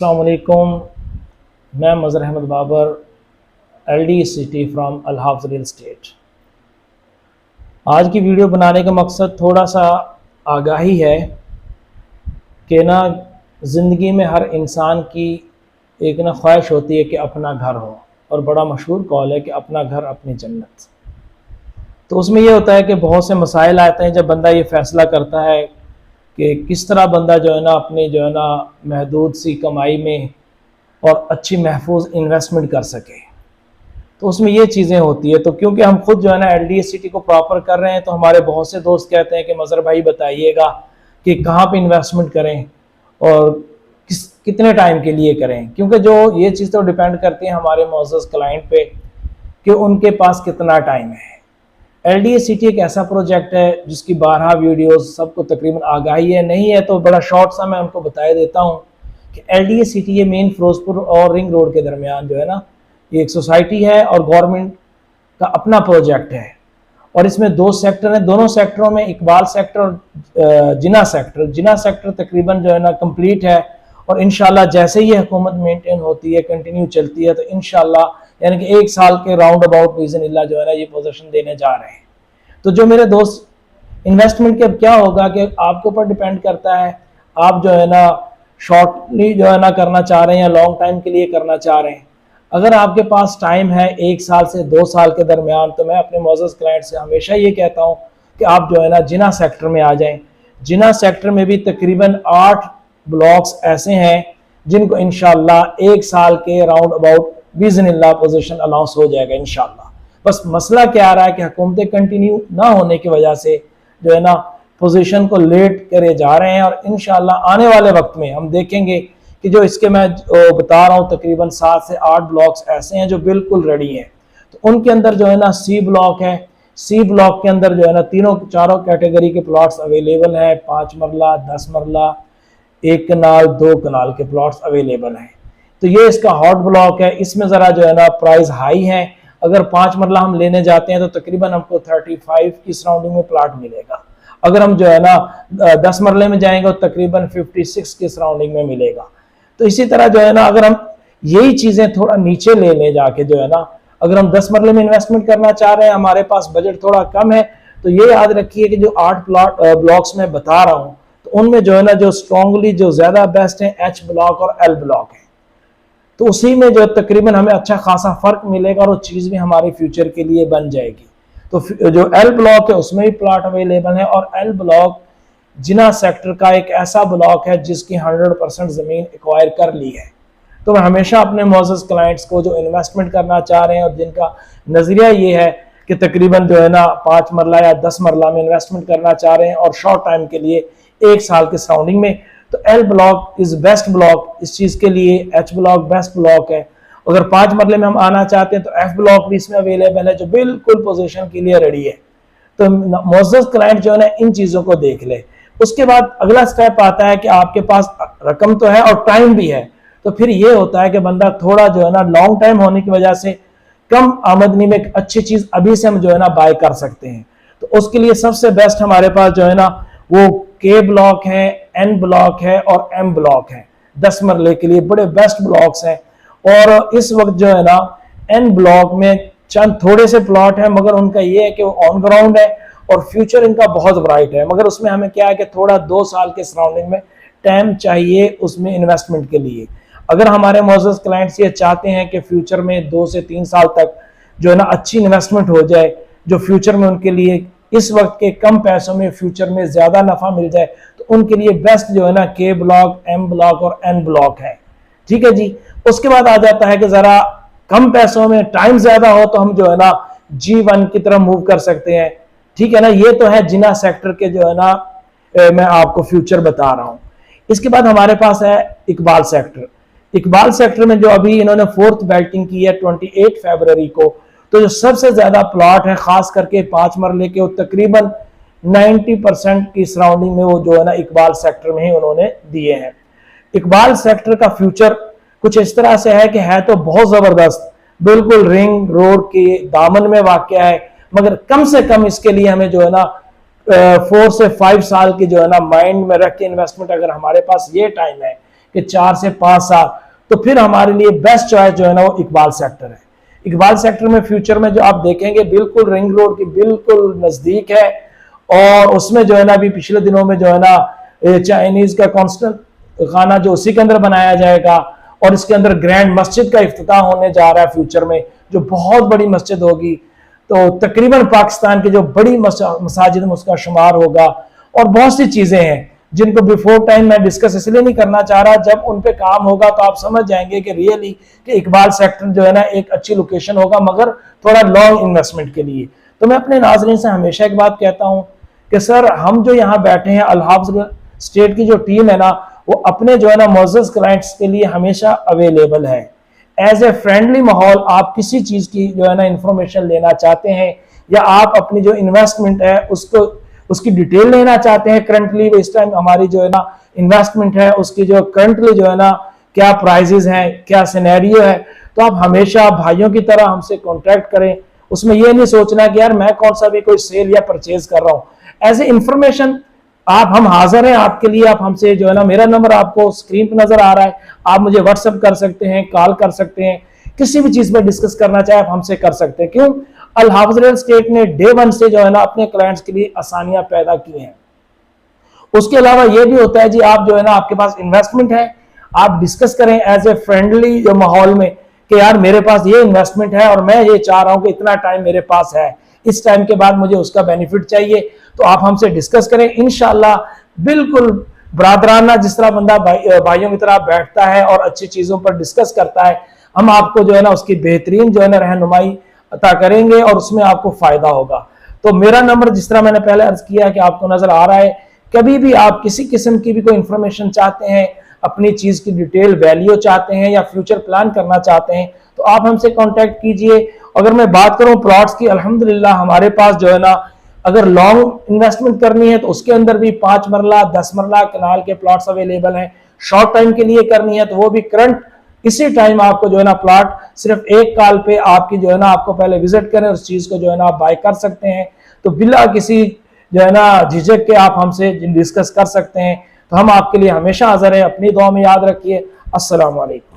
अस्सलाम वालेकुम। मैं Mazhar Ahmed Babar, LD city from Al Hafiz real estate. आज की वीडियो बनाने का मकसद थोड़ा सा आगाही है कि ना ज़िंदगी में हर इंसान की एक ना ख्वाहिश होती है कि अपना घर हो, और बड़ा मशहूर कौल है कि अपना घर अपनी जन्नत। तो उसमें यह होता है कि बहुत से मसाइल आते हैं जब बंदा ये फ़ैसला करता है कि किस तरह बंदा जो है ना अपनी जो है ना महदूद सी कमाई में और अच्छी महफूज इन्वेस्टमेंट कर सके। तो उसमें ये चीज़ें होती है। तो क्योंकि हम खुद जो है ना LD सिटी को प्रॉपर कर रहे हैं, तो हमारे बहुत से दोस्त कहते हैं कि मज़हर भाई बताइएगा कि कहाँ पे इन्वेस्टमेंट करें और कितने टाइम के लिए करें, क्योंकि जो ये चीज़ तो डिपेंड करती है हमारे मुअज़्ज़ज़ क्लाइंट पे कि उनके पास कितना टाइम है। LD सिटी एक ऐसा प्रोजेक्ट है जिसकी 12 वीडियोस सबको तकरीबन आगाही है, नहीं है तो बड़ा शॉर्ट सा मैं उनको बता देता हूँ कि LD सिटी ये मेन फिरोजपुर और रिंग रोड के दरमियान जो है ना ये एक सोसाइटी है और गवर्नमेंट का अपना प्रोजेक्ट है। और इसमें 2 सेक्टर हैं, दोनों सेक्टरों में इकबाल सेक्टर और जिना सेक्टर तकरीबन जो है ना कंप्लीट है। और इंशाल्लाह जैसे ही हुकूमत मेंटेन होती है, कंटिन्यू चलती है, तो इंशाल्लाह यानी कि 1 साल के राउंड अबाउट बिइज़्निल्लाह जो है ना ये पोजीशन देने जा रहे हैं। तो जो मेरे दोस्त इन्वेस्टमेंट के अब क्या होगा कि आपके ऊपर डिपेंड करता है, आप जो है ना शॉर्टली जो है ना करना चाह रहे हैं या लॉन्ग टाइम के लिए करना चाह रहे हैं। अगर आपके पास टाइम है 1 साल से 2 साल के दरमियान, तो मैं अपने मुअज़्ज़ज़ क्लाइंट से हमेशा ये कहता हूँ कि आप जो है ना जिना सेक्टर में आ जाएं। जिना सेक्टर में भी तकरीबन 8 ब्लॉक्स ऐसे हैं जिनको इंशाल्लाह 1 साल के राउंड अबाउट बिइज़्निल्लाह पोजीशन अनाउंस हो जाएगा इंशाल्लाह। बस मसला क्या आ रहा है कि हुकूमतें कंटिन्यू ना होने की वजह से जो है ना पोजीशन को लेट करे जा रहे हैं। और इंशाल्लाह आने वाले वक्त में हम देखेंगे कि जो इसके मैं बता रहा हूँ तकरीबन 7 से 8 ब्लॉक्स ऐसे हैं जो बिल्कुल रेडी हैं। तो उनके अंदर जो है ना C ब्लॉक है, C ब्लॉक के अंदर जो है ना चारों कैटेगरी के प्लॉट्स अवेलेबल हैं। 5 मरला, 10 मरला, 1 कनाल, 2 कनाल के प्लॉट्स अवेलेबल हैं। तो ये इसका हॉट ब्लॉक है। इसमें ज़रा जो है ना प्राइस हाई है। अगर 5 मरला हम लेने जाते हैं तो तकरीबन हमको 35 की सराउंडिंग में प्लाट मिलेगा। अगर हम जो है ना 10 मरले में जाएंगे तो तकरीबन 56 की सराउंडिंग में मिलेगा। तो इसी तरह जो है ना अगर हम यही चीज़ें थोड़ा नीचे ले जाके जो है ना अगर हम 10 मरले में इन्वेस्टमेंट करना चाह रहे हैं, हमारे पास बजट थोड़ा कम है, तो ये याद रखिए कि जो 8 ब्लॉक्स में बता रहा हूँ तो उनमें जो है ना जो स्ट्रॉन्गली जो ज़्यादा बेस्ट है H ब्लॉक और L ब्लॉक है। तो उसी में जो तकरीबन हमें अच्छा खासा फ़र्क मिलेगा और वो चीज़ भी हमारे फ्यूचर के लिए बन जाएगी। तो जो L ब्लॉक है उसमें भी प्लाट अवेलेबल है। और L ब्लॉक जिना सेक्टर का एक ऐसा ब्लॉक है जिसकी 100% ज़मीन एक्वायर कर ली है। तो मैं हमेशा अपने मुअज़्ज़ज़ क्लाइंट्स को जो इन्वेस्टमेंट करना चाह रहे हैं और जिनका नज़रिया ये है कि तकरीबन जो है ना 5 मरला या 10 मरला में इन्वेस्टमेंट करना चाह रहे हैं और शॉर्ट टाइम के लिए 1 साल के सराउंडिंग में, तो L block is best block इस चीज़ के लिए। H ब्लॉक बेस्ट ब्लॉक है। अगर 5 मरले में हम आना चाहते हैं तो F ब्लॉक भी इसमें अवेलेबल है जो बिल्कुल पोजीशन के लिए रेडी है। तो मुअज़्ज़ज़ क्लाइंट जो है ना इन चीज़ों को देख ले। उसके बाद अगला स्टेप आता है कि आपके पास रकम तो है और टाइम भी है। तो फिर ये होता है कि बंदा थोड़ा जो है ना लॉन्ग टाइम होने की वजह से कम आमदनी में एक अच्छी चीज़ अभी से हम जो है ना बाय कर सकते हैं। तो उसके लिए सबसे बेस्ट हमारे पास जो है ना वो K ब्लॉक है, N ब्लॉक है और M ब्लॉक है। 10 मरले के लिए बड़े बेस्ट ब्लॉक्स हैं। और इस वक्त जो है ना N ब्लॉक में चंद थोड़े से प्लॉट हैं, मगर उनका ये है कि वो ऑन ग्राउंड है और फ्यूचर इनका बहुत ब्राइट है। मगर उसमें हमें क्या है कि थोड़ा 2 साल के सराउंडिंग में टाइम चाहिए उसमें इन्वेस्टमेंट के लिए। अगर हमारे मुअज़्ज़ज़ क्लाइंट्स ये चाहते हैं कि फ्यूचर में 2 से 3 साल तक जो है ना अच्छी इन्वेस्टमेंट हो जाए, जो फ्यूचर में उनके लिए इस वक्त के कम पैसों में फ्यूचर में ज़्यादा नफ़ा मिल जाए, तो उनके लिए बेस्ट जो है ना K ब्लॉक, M ब्लॉक और N ब्लॉक है। ठीक है जी। उसके बाद आ जाता है कि ज़रा कम पैसों में टाइम ज़्यादा हो तो हम जो है ना G1 की तरफ मूव कर सकते हैं। ठीक है ना। ये तो है जिना सेक्टर के जो है ना मैं आपको फ्यूचर बता रहा हूँ। इसके बाद हमारे पास है इकबाल सेक्टर। इकबाल सेक्टर में जो अभी इन्होंने 4th बेल्टिंग की है 28 फरवरी को, तो जो सबसे ज़्यादा प्लॉट है ख़ास करके 5 मरले के, वो तकरीबन 90% की सराउंडिंग में वो जो है ना इकबाल सेक्टर में ही उन्होंने दिए हैं। इकबाल सेक्टर का फ्यूचर कुछ इस तरह से है कि है तो बहुत ज़बरदस्त, बिल्कुल रिंग रोड के दामन में वाक़या है, मगर कम से कम इसके लिए हमें जो है ना 4 से 5 साल की जो है ना माइंड में रख के इन्वेस्टमेंट, अगर हमारे पास ये टाइम है कि 4 से 5 साल, तो फिर हमारे लिए बेस्ट चॉइस जो है ना वो इकबाल सेक्टर है। इकबाल सेक्टर में फ्यूचर में जो आप देखेंगे बिल्कुल रिंग रोड के बिल्कुल नजदीक है, और उसमें जो है ना अभी पिछले दिनों में जो है ना चाइनीज का कॉन्स्टेंट खाना जो उसी के अंदर बनाया जाएगा, और इसके अंदर ग्रैंड मस्जिद का इफ्तिताह होने जा रहा है फ्यूचर में, जो बहुत बड़ी मस्जिद होगी। तो तकरीबन पाकिस्तान की जो बड़ी मसाजिद में उसका शुमार होगा, और बहुत सी चीजें हैं जिनको बिफोर टाइम मैं डिस्कस इसलिए नहीं करना चाह रहा, जब उन पे काम होगा तो आप समझ जाएंगे कि रियली कि इकबाल सेक्टर जो है ना एक अच्छी लोकेशन होगा, मगर थोड़ा लॉन्ग इन्वेस्टमेंट के लिए। तो मैं अपने नाज़रीन से हमेशा एक बात कहता हूं कि सर हम जो यहाँ बैठे हैं, अल हाफ़िज़ स्टेट की जो टीम है ना, वो अपने जो है ना मोअज़्ज़ज़ क्लाइंट्स के लिए हमेशा अवेलेबल है। एज ए फ्रेंडली माहौल आप किसी चीज की जो है ना इंफॉर्मेशन लेना चाहते हैं, या आप अपनी जो इन्वेस्टमेंट है उसको उसकी डिटेल लेना चाहते हैं, करंटली इस टाइम हमारी जो है ना इन्वेस्टमेंट है उसकी जो करंटली जो है ना क्या प्राइजेस हैं, क्या सिनेरियो है, तो आप हमेशा भाइयों की तरह हमसे कांटेक्ट करें। उसमें यह नहीं सोचना कि यार मैं कौन सा भी कोई सेल या परचेज कर रहा हूं। एज ए इंफॉर्मेशन हम हाजिर हैं आपके लिए। आप हमसे जो है ना, मेरा नंबर आपको स्क्रीन पर नजर आ रहा है, आप मुझे व्हाट्सएप कर सकते हैं, कॉल कर सकते हैं, किसी भी चीज पर डिस्कस करना चाहे आप हमसे कर सकते हैं। क्यों? अल हाफ़िज़ रियल एस्टेट ने डे 1 से जो है ना अपने क्लाइंट्स के लिए आसानियां पैदा की हैं। उसके अलावा यह भी होता है जी, आप जो है ना आपके पास इन्वेस्टमेंट है, आप डिस्कस करें एज ए फ्रेंडली जो माहौल में कि यार मेरे पास ये इन्वेस्टमेंट है और मैं ये चाह रहा हूं कि इतना टाइम मेरे पास है, इस टाइम के बाद मुझे उसका बेनिफिट चाहिए, तो आप हमसे डिस्कस करें। इंशाल्लाह बिल्कुल ब्रादराना जिस तरह बंदा भाइयों की तरह बैठता है और अच्छी चीजों पर डिस्कस करता है, हम आपको जो है ना उसकी बेहतरीन जो है ना रहनुमाई अता करेंगे और उसमें आपको फायदा होगा। तो मेरा नंबर जिस तरह मैंने पहले अर्ज किया कि आपको नजर आ रहा है, कभी भी आप किसी किस्म की भी कोई इंफॉर्मेशन चाहते हैं, अपनी चीज की डिटेल वैल्यू चाहते हैं या फ्यूचर प्लान करना चाहते हैं, तो आप हमसे कांटेक्ट कीजिए। अगर मैं बात करूं प्लॉट्स की, अल्हम्दुलिल्लाह हमारे पास जो है ना अगर लॉन्ग इन्वेस्टमेंट करनी है तो उसके अंदर भी 5 मरला 10 मरला कनाल के प्लॉट्स अवेलेबल हैं। शॉर्ट टाइम के लिए करनी है तो वो भी करंट इसी टाइम आपको जो है ना प्लॉट सिर्फ एक कॉल पे आपकी जो है ना आपको पहले विजिट करें, उस चीज को जो है ना आप बाय कर सकते हैं। तो बिला किसी जो है ना झिझक के आप हमसे डिस्कस कर सकते हैं। तो हम आपके लिए हमेशा हाजिर हैं। अपनी दुआ में याद रखिए। अस्सलाम वालेकुम।